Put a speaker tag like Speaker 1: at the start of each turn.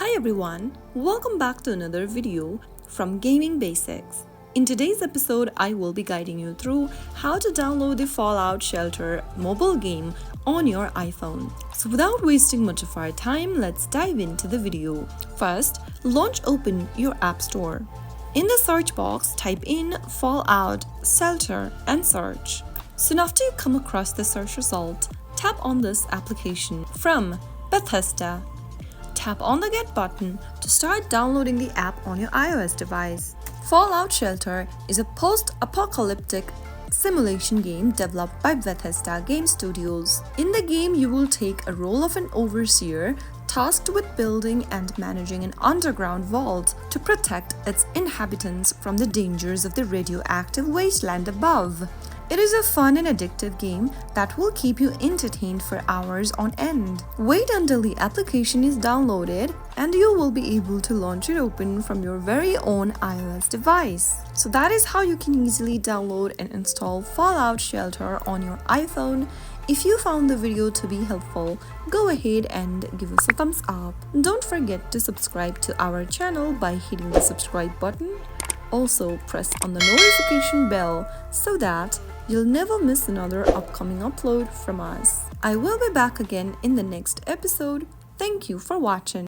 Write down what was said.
Speaker 1: Hi everyone, welcome back to another video from Gaming Basics. In today's episode, I will be guiding you through how to download the Fallout Shelter mobile game on your iPhone. So without wasting much of our time, let's dive into the video. First, open your App Store. In the search box, type in Fallout Shelter and search. Soon after you come across the search result, tap on this application from Bethesda. Tap on the Get button to start downloading the app on your iOS device. Fallout Shelter is a post-apocalyptic simulation game developed by Bethesda Game Studios. In the game, you will take a role of an overseer tasked with building and managing an underground vault to protect its inhabitants from the dangers of the radioactive wasteland above. It is a fun and addictive game that will keep you entertained for hours on end. Wait until the application is downloaded and you will be able to launch it open from your very own iOS device. So that is how you can easily download and install Fallout Shelter on your iPhone. If you found the video to be helpful, go ahead and give us a thumbs up. Don't forget to subscribe to our channel by hitting the subscribe button. Also, press on the notification bell so that you'll never miss another upcoming upload from us. I will be back again in the next episode. Thank you for watching.